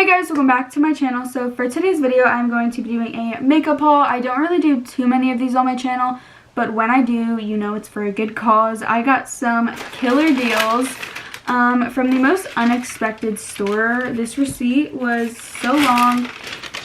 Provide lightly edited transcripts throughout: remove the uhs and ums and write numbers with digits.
Hey guys, welcome back to my channel. So for today's video, I'm going to be doing a makeup haul. I don't really do too many of these on my channel, but when I do, you know it's for a good cause. I got some killer deals from the most unexpected store. This receipt was so long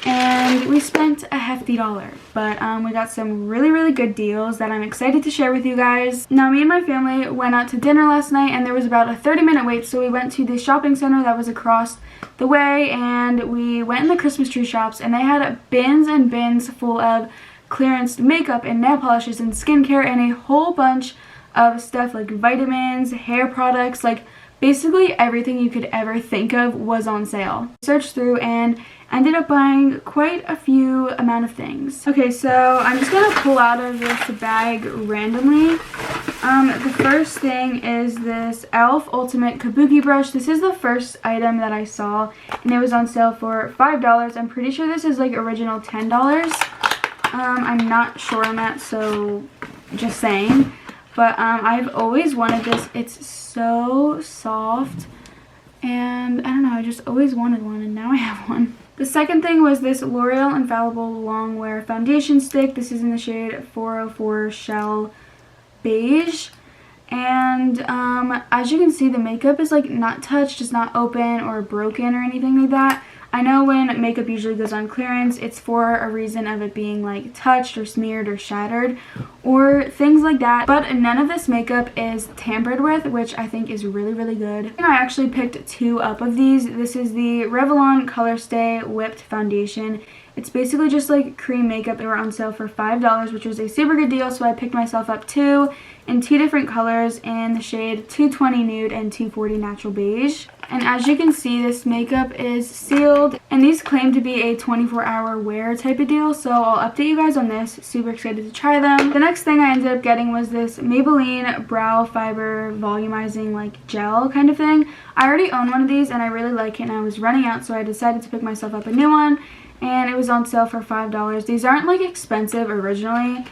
and we spent a hefty dollar, but we got some really good deals that I'm excited to share with you guys. Now, me and my family went out to dinner last night and there was about a 30-minute wait, so we went to the shopping center that was across the way and we went in the Christmas tree shops, and they had bins and bins full of clearance makeup and nail polishes and skincare and a whole bunch of stuff like vitamins, hair products, like basically everything you could ever think of was on sale. Searched through and ended up buying quite a few amount of things. Okay, so I'm just gonna pull out of this bag randomly. The first thing is this e.l.f. Ultimate Kabuki brush. This is the first item that I saw and it was on sale for $5. I'm pretty sure this is like original $10. I'm not sure on that, so just saying. But I've always wanted this. It's so soft and I don't know, I just always wanted one and now I have one. The second thing was this L'Oreal Infallible Longwear Foundation Stick. This is in the shade 404 Shell Beige. And as you can see, the makeup is like not touched, it's not open or broken or anything like that. I know when makeup usually goes on clearance, it's for a reason of it being like touched or smeared or shattered or things like that. But none of this makeup is tampered with, which I think is really good. And I actually picked two up of these. This is the Revlon Color Stay Whipped Foundation. It's basically just like cream makeup. They were on sale for $5, which was a super good deal, so I picked myself up two in two different colors in the shade 220 Nude and 240 Natural Beige. And as you can see, this makeup is sealed, and these claim to be a 24-hour wear type of deal, so I'll update you guys on this. Super excited to try them. The next thing I ended up getting was this Maybelline Brow Fiber Volumizing like gel kind of thing. I already own one of these and I really like it, and I was running out, so I decided to pick myself up a new one, and it was on sale for $5. These aren't like expensive originally,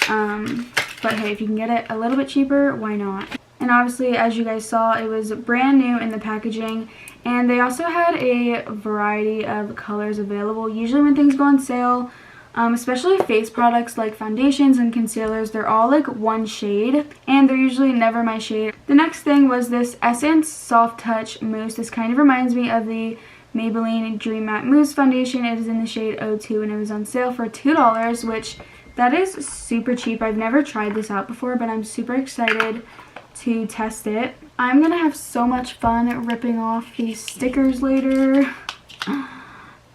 but hey, if you can get it a little bit cheaper, why not? And obviously, as you guys saw, it was brand new in the packaging, and they also had a variety of colors available. Usually when things go on sale, especially face products like foundations and concealers, they're all like one shade, and they're usually never my shade. The next thing was this Essence Soft Touch Mousse. This kind of reminds me of the Maybelline Dream Matte Mousse Foundation. It is in the shade 02 and it was on sale for $2, which that is super cheap. I've never tried this out before, but I'm super excited to test it. I'm gonna have so much fun ripping off these stickers later.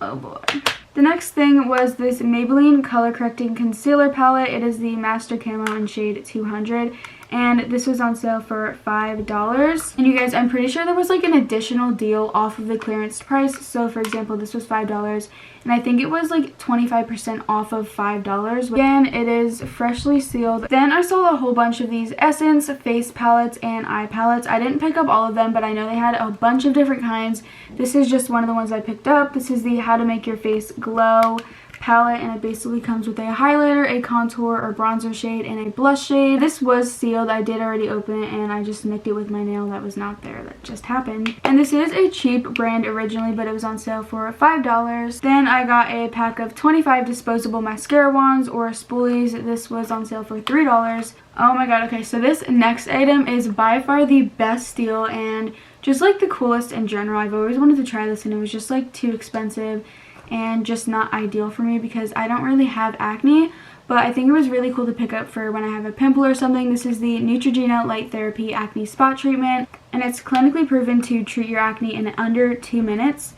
Oh boy. The next thing was this Maybelline Color Correcting Concealer Palette. It is the Master Camo in shade 200. And this was on sale for $5. And you guys, I'm pretty sure there was like an additional deal off of the clearance price. So for example, this was $5 and I think it was like 25% off of $5. Again, it is freshly sealed. Then I saw a whole bunch of these Essence face palettes and eye palettes. I didn't pick up all of them, but I know they had a bunch of different kinds. This is just one of the ones I picked up. This is the How to Make Your Face Glow palette, and it basically comes with a highlighter, a contour or bronzer shade, and a blush shade. This was sealed. I did already open it and I just nicked it with my nail that was not there. That just happened. And this is a cheap brand originally, but it was on sale for $5. Then I got a pack of 25 disposable mascara wands or spoolies. This was on sale for $3. Oh my god. Okay, so this next item is by far the best deal and just like the coolest in general. I've always wanted to try this and it was just like too expensive and just not ideal for me because I don't really have acne, but I think it was really cool to pick up for when I have a pimple or something. This is the Neutrogena Light Therapy Acne Spot Treatment, and it's clinically proven to treat your acne in under 2 minutes.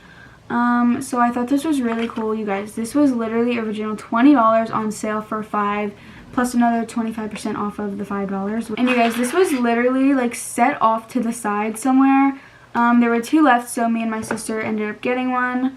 So I thought this was really cool, you guys. This was literally original $20 on sale for $5, plus another 25% off of the $5. And you guys, this was literally like set off to the side somewhere. There were two left, so me and my sister ended up getting one.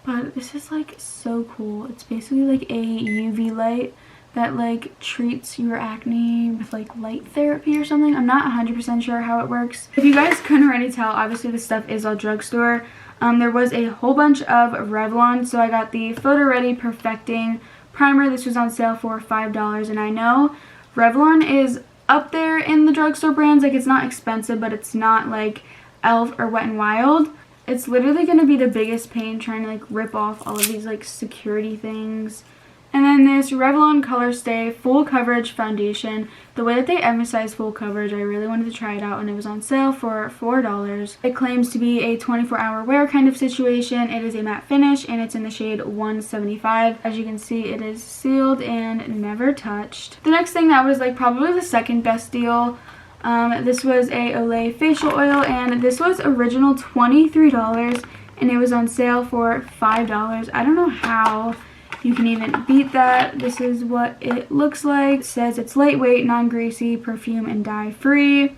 But this is like so cool. It's basically like a UV light that like treats your acne with like light therapy or something. I'm not 100% sure how it works. If you guys couldn't already tell, obviously this stuff is all drugstore. There was a whole bunch of Revlon, so I got the Photo Ready Perfecting Primer. This was on sale for $5, and I know Revlon is up there in the drugstore brands. Like, it's not expensive, but it's not like e.l.f. or Wet n Wild. It's literally going to be the biggest pain trying to like rip off all of these like security things. And then this Revlon Color Stay Full Coverage Foundation. The way that they emphasize full coverage, I really wanted to try it out, and it was on sale for $4. It claims to be a 24-hour wear kind of situation. It is a matte finish, and it's in the shade 175. As you can see, it is sealed and never touched. The next thing that was like probably the second best deal, this was a Olay facial oil, and this was original $23, and it was on sale for $5. I don't know how you can even beat that. This is what it looks like. It says it's lightweight, non-greasy, perfume and dye free.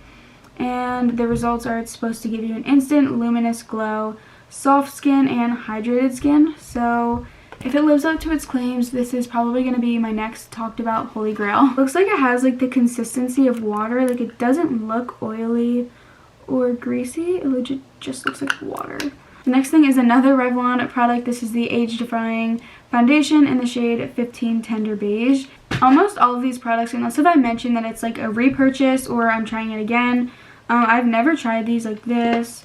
And the results are it's supposed to give you an instant luminous glow, soft skin and hydrated skin. So if it lives up to its claims, this is probably going to be my next talked about holy grail. Looks like it has like the consistency of water. Like it doesn't look oily or greasy. It legit just looks like water. The next thing is another Revlon product. This is the Age Defying Foundation in the shade 15 Tender Beige. Almost all of these products, unless if I mention that it's like a repurchase or I'm trying it again, I've never tried these like this.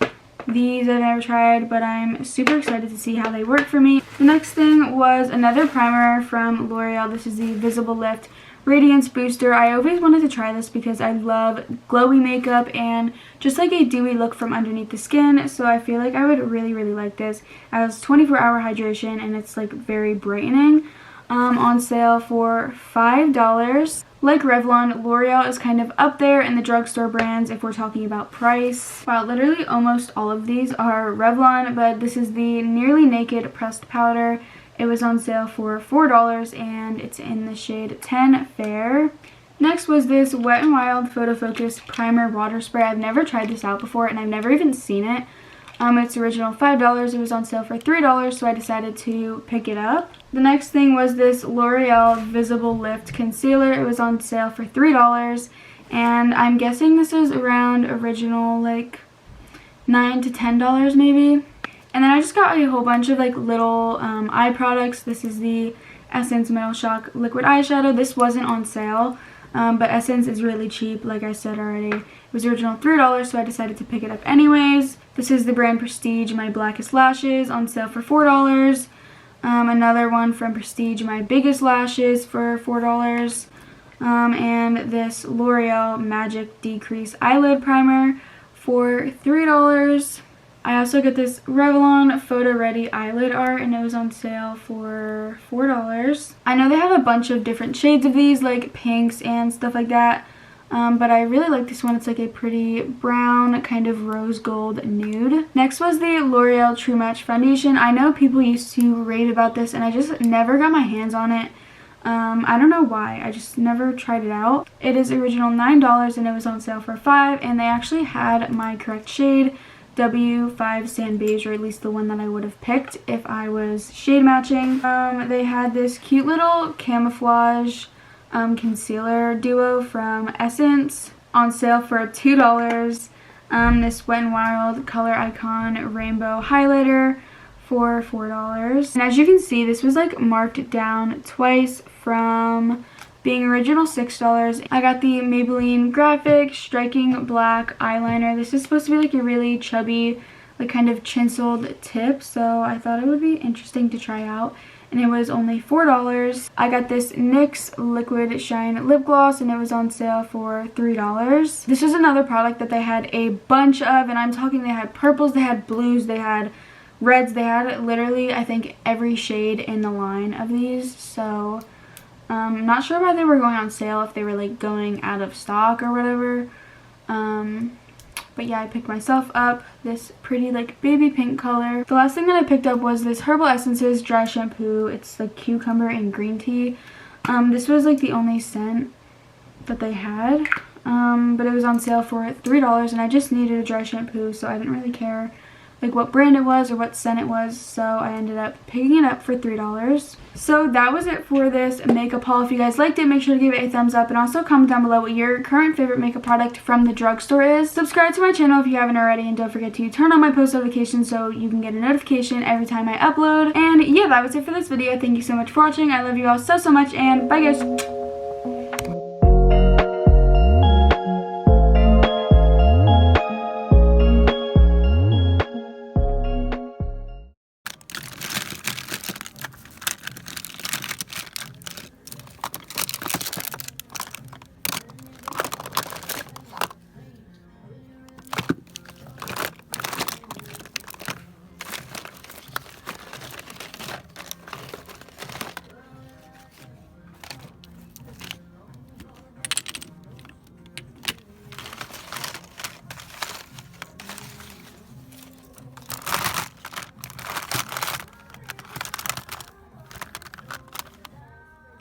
These I've never tried, but I'm super excited to see how they work for me. The next thing was another primer from L'Oreal. This is the Visible Lift Radiance Booster. I always wanted to try this because I love glowy makeup and just like a dewy look from underneath the skin, so I feel like I would really like this. It has 24-hour hydration and it's like very brightening. On sale for $5. Like Revlon, L'Oreal is kind of up there in the drugstore brands if we're talking about price. Wow, literally almost all of these are Revlon, but this is the Nearly Naked Pressed Powder. It was on sale for $4 and it's in the shade 10 Fair. Next was this Wet n Wild Photo Focus Primer Water Spray. I've never tried this out before and I've never even seen it. It's original $5. It was on sale for $3, so I decided to pick it up. The next thing was this L'Oreal Visible Lift Concealer. It was on sale for $3, and I'm guessing this is around original like $9 to $10 maybe. And then I just got a whole bunch of like little eye products. This is the Essence Metal Shock Liquid Eyeshadow. This wasn't on sale, but Essence is really cheap, like I said already. It was original $3, so I decided to pick it up anyways. This is the brand Prestige My Blackest Lashes, on sale for $4. Another one from Prestige My Biggest Lashes for $4. And this L'Oreal Magic Decrease Eyelid Primer for $3. I also got this Revlon Photo Ready Eyelid Art, and it was on sale for $4. I know they have a bunch of different shades of these, like pinks and stuff like that. But I really like this one. It's like a pretty brown, kind of rose gold nude. Next was the L'Oreal True Match Foundation. I know people used to rave about this and I just never got my hands on it. I don't know why. I just never tried it out. It is original $9 and it was on sale for $5, and they actually had my correct shade, W5 Sand Beige, or at least the one that I would have picked if I was shade matching. They had this cute little camouflage concealer duo from Essence on sale for $2. This Wet n Wild Color Icon Rainbow Highlighter for $4. And as you can see, this was like marked down twice from being original $6. I got the Maybelline Graphic Striking Black Eyeliner. This is supposed to be like a really chubby, like kind of chinseled tip, so I thought it would be interesting to try out. And it was only $4. I got this NYX Liquid Shine Lip Gloss, and it was on sale for $3. This was another product that they had a bunch of, and I'm talking they had purples, they had blues, they had reds, they had literally I think every shade in the line of these. So I'm not sure why they were going on sale, if they were like going out of stock or whatever. But yeah, I picked myself up this pretty like baby pink color. The last thing that I picked up was this Herbal Essences dry shampoo. It's like cucumber and green tea. This was like the only scent that they had, but it was on sale for $3, and I just needed a dry shampoo, so I didn't really care like what brand it was or what scent it was, so I ended up picking it up for $3. So that was it for this makeup haul. If you guys liked it, make sure to give it a thumbs up, and also comment down below what your current favorite makeup product from the drugstore is. Subscribe to my channel if you haven't already, and don't forget to turn on my post notifications so you can get a notification every time I upload. And yeah, that was it for this video. Thank you so much for watching. I love you all so much, and bye guys.